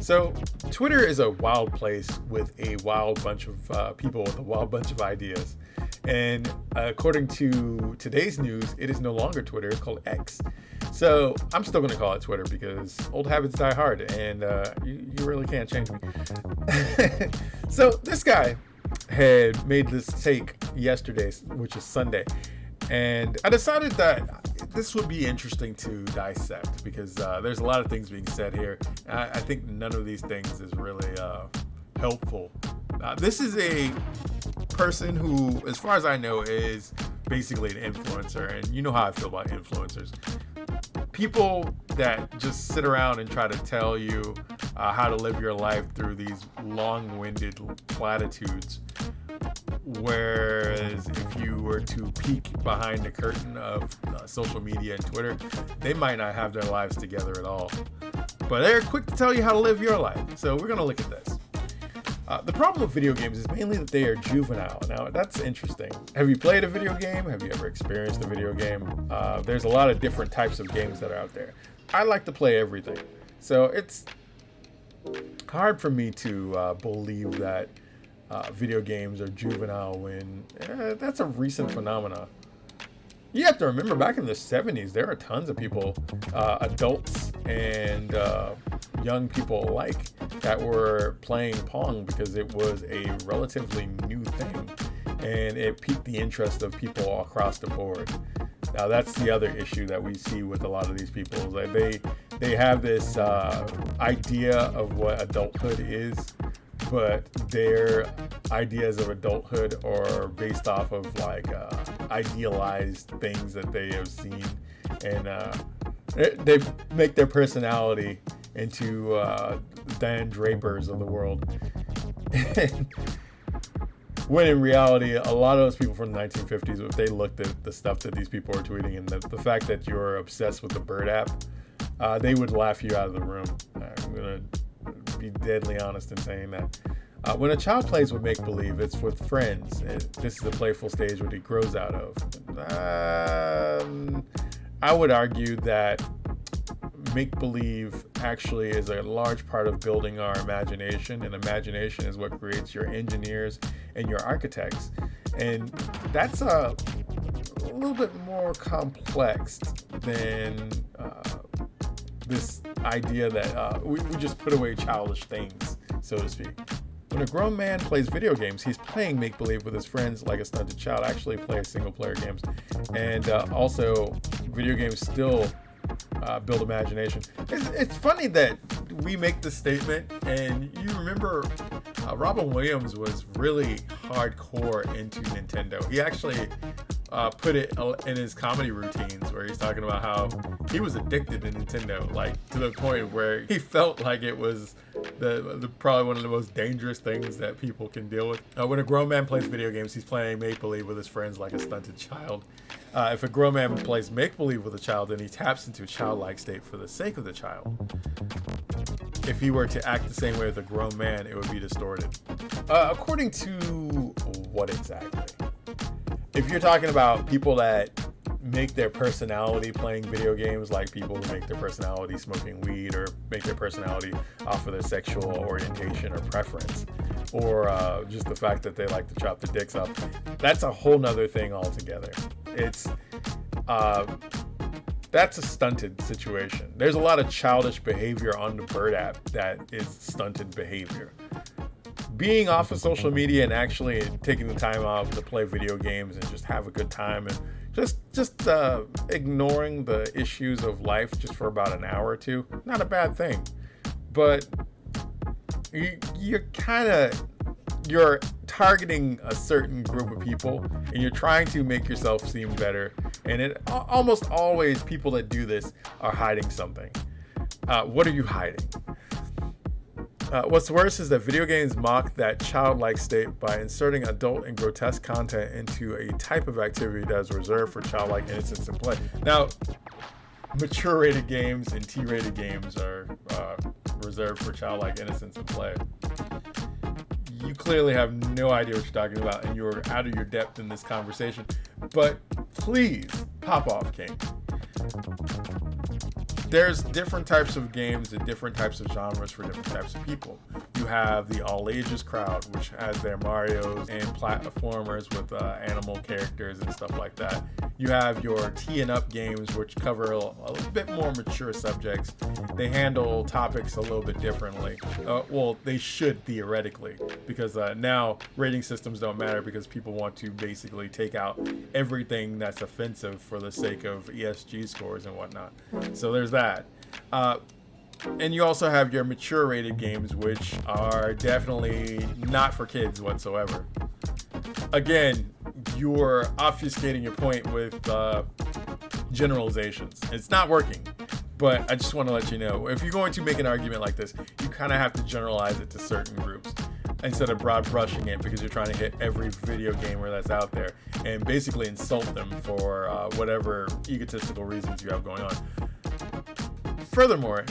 So, Twitter is a wild place with a wild bunch of people with a wild bunch of ideas. And according to today's news, it is no longer Twitter, it's called X. So, I'm still going to call it Twitter because old habits die hard, and you really can't change me. So, this guy had made this take yesterday, which is Sunday. And I decided that this would be interesting to dissect because there's a lot of things being said here. I think none of these things is really helpful. This is a person who, as far as I know, is basically an influencer. And you know how I feel about influencers. People that just sit around and try to tell you how to live your life through these long-winded platitudes. Whereas if you were to peek behind the curtain of social media and Twitter, they might not have their lives together at all. But they're quick to tell you how to live your life. So we're going to look at this. The problem with video games is mainly that they are juvenile. Now, that's interesting. Have you played a video game? Have you ever experienced a video game? There's a lot of different types of games that are out there. I like to play everything. So it's hard for me to believe that video games are juvenile when that's a recent phenomenon. You have to remember back in the 70s, there are tons of people, adults and young people alike, that were playing Pong because it was a relatively new thing and it piqued the interest of people all across the board. Now that's the other issue that we see with a lot of these people, is that they have this idea of what adulthood is, but their ideas of adulthood are based off of like idealized things that they have seen, and they make their personality into Dan Drapers of the world. When in reality, a lot of those people from the 1950s, if they looked at the stuff that these people are tweeting and the fact that you're obsessed with the Bird app, they would laugh you out of the room. I'm going to be deadly honest in saying that. When a child plays with make-believe, it's with friends. This is the playful stage what it grows out of. I would argue that make-believe actually is a large part of building our imagination, and imagination is what creates your engineers and your architects. And that's a little bit more complex than this idea that we just put away childish things, so to speak. When a grown man plays video games, he's playing make-believe with his friends like a stunted child. I actually play single-player games. And also, video games still build imagination. It's funny that we make this statement, and you remember Robin Williams was really hardcore into Nintendo. He actually put it in his comedy routines where he's talking about how he was addicted to Nintendo, like to the point where he felt like it was the probably one of the most dangerous things that people can deal with. When a grown man plays video games, he's playing make-believe with his friends like a stunted child. If a grown man plays make-believe with a child, then he taps into a childlike state for the sake of the child. If he were to act the same way with a grown man, it would be distorted. According to what exactly? If you're talking about people that make their personality playing video games, like people who make their personality smoking weed, or make their personality off of their sexual orientation or preference, or just the fact that they like to chop their dicks up, that's a whole nother thing altogether. It's that's a stunted situation. There's a lot of childish behavior on the Bird app that is stunted behavior. Being off of social media and actually taking the time out to play video games and just have a good time, and just ignoring the issues of life just for about an hour or two, not a bad thing. But you're targeting a certain group of people, and you're trying to make yourself seem better. And it almost always, people that do this are hiding something. What are you hiding? What's worse is that video games mock that childlike state by inserting adult and grotesque content into a type of activity that is reserved for childlike innocence and play. Now, mature-rated games and T-rated games are reserved for childlike innocence and play. You clearly have no idea what you're talking about, and you're out of your depth in this conversation. But please, pop off, King. there's different types of games and different types of genres for different types of people. You have the all ages crowd, which has their Marios and platformers with animal characters and stuff like that. You have your teen up games, which cover a little bit more mature subjects. They handle topics a little bit differently. Well, they should theoretically, because now rating systems don't matter because people want to basically take out everything that's offensive for the sake of ESG scores and whatnot. So there's that. And you also have your mature rated games, which are definitely not for kids whatsoever. Again, you're obfuscating your point with generalizations. It's not working, but I just want to let you know, if you're going to make an argument like this, you kind of have to generalize it to certain groups instead of broad brushing it, because you're trying to hit every video gamer that's out there and basically insult them for whatever egotistical reasons you have going on. Furthermore,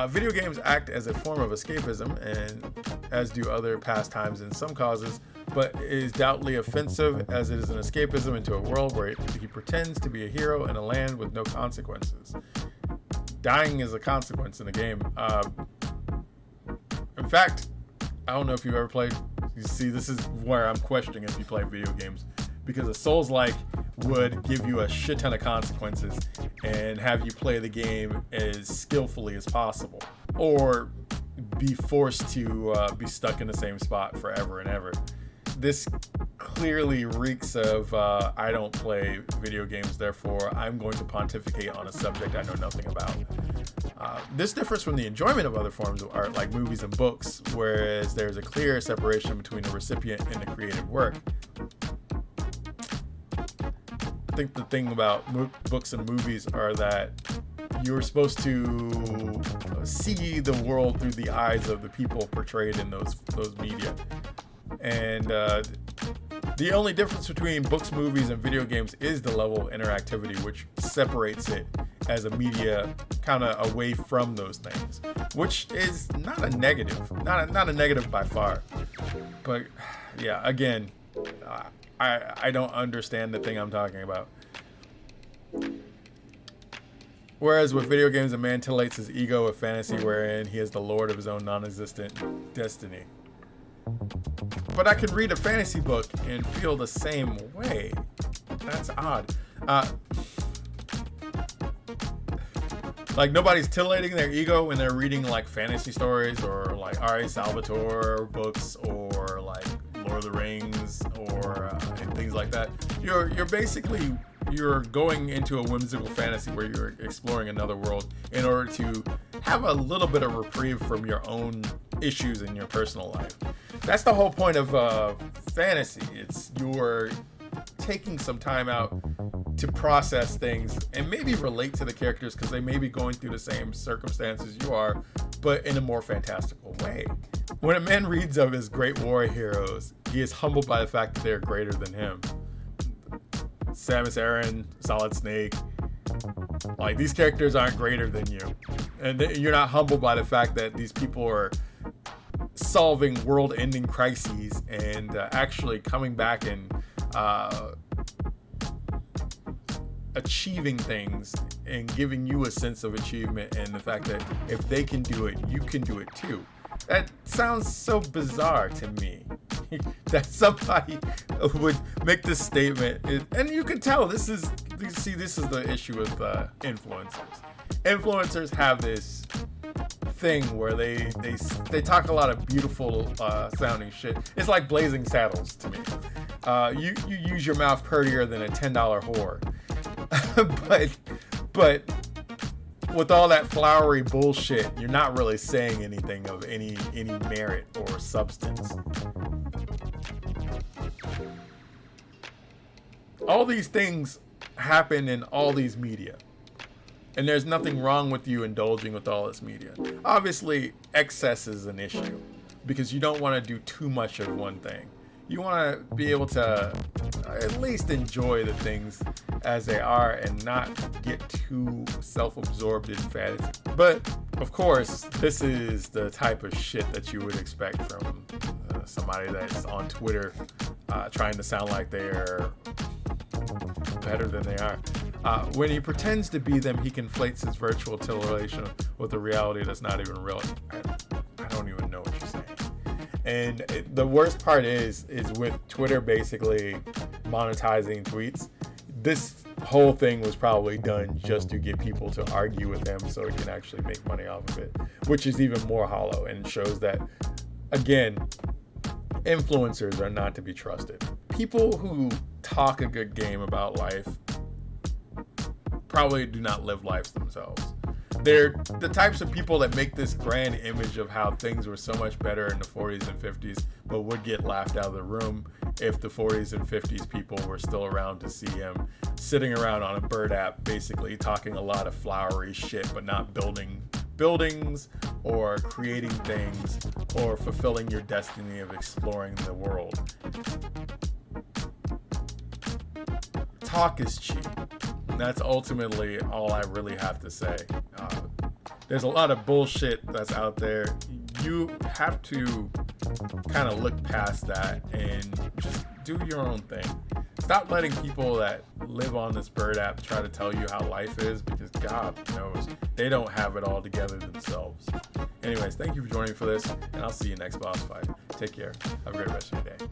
video games act as a form of escapism, and as do other pastimes in some causes, but is doubtly offensive as it is an escapism into a world where he pretends to be a hero in a land with no consequences. Dying is a consequence in a game. In fact, I don't know if you've ever played. You see, this is where I'm questioning if you play video games, because a Souls-like would give you a shit ton of consequences and have you play the game as skillfully as possible, or be forced to be stuck in the same spot forever and ever. This clearly reeks of I don't play video games, therefore I'm going to pontificate on a subject I know nothing about. This differs from the enjoyment of other forms of art like movies and books, whereas there's a clear separation between the recipient and the created work. I think the thing about books and movies are that you're supposed to see the world through the eyes of the people portrayed in those media. And the only difference between books, movies, and video games is the level of interactivity, which separates it as a media kind of away from those things, which is not a negative, not a negative by far. But yeah, again, I don't understand the thing I'm talking about. Whereas with video games, a man titillates his ego with fantasy wherein he is the lord of his own non-existent destiny. But I can read a fantasy book and feel the same way. That's odd. Like, nobody's titillating their ego when they're reading like fantasy stories or like R.A. Salvatore books or like Lord of the Rings or and things like that. You're basically going into a whimsical fantasy where you're exploring another world in order to have a little bit of reprieve from your own issues in your personal life. That's the whole point of fantasy. It's you're taking some time out to process things and maybe relate to the characters because they may be going through the same circumstances you are, but in a more fantastical way. When a man reads of his great war heroes, he is humbled by the fact that they are greater than him. Samus Aran, Solid Snake, like, these characters aren't greater than you. And you're not humbled by the fact that these people are solving world-ending crises and actually coming back and achieving things and giving you a sense of achievement and the fact that if they can do it, you can do it too. That sounds so bizarre to me that somebody would make this statement. And you can tell this is the issue with influencers. Influencers have this thing where they talk a lot of beautiful sounding shit. It's like Blazing Saddles to me. You use your mouth prettier than a $10 whore. but with all that flowery bullshit, you're not really saying anything of any merit or substance. All these things happen in all these media. And there's nothing wrong with you indulging with all this media. Obviously, excess is an issue because you don't want to do too much of one thing. You want to be able to at least enjoy the things as they are and not get too self-absorbed in fantasy. But, of course, this is the type of shit that you would expect from somebody that's on Twitter trying to sound like they're better than they are. When he pretends to be them, he conflates his virtual relation with a reality that's not even real. I don't even know what you're saying. And the worst part is with Twitter basically monetizing tweets, this whole thing was probably done just to get people to argue with him so he can actually make money off of it, which is even more hollow and shows that, again, influencers are not to be trusted. People who talk a good game about life probably do not live lives themselves. They're the types of people that make this grand image of how things were so much better in the 40s and 50s, but would get laughed out of the room if the 40s and 50s people were still around to see him sitting around on a bird app, basically talking a lot of flowery shit, but not building buildings or creating things or fulfilling your destiny of exploring the world. Talk is cheap. And that's ultimately all I really have to say. There's a lot of bullshit that's out there. You have to kind of look past that and just do your own thing. Stop letting people that live on this bird app try to tell you how life is, because God knows they don't have it all together themselves. Anyways, thank you for joining me for this, and I'll see you next boss fight. Take care. Have a great rest of your day.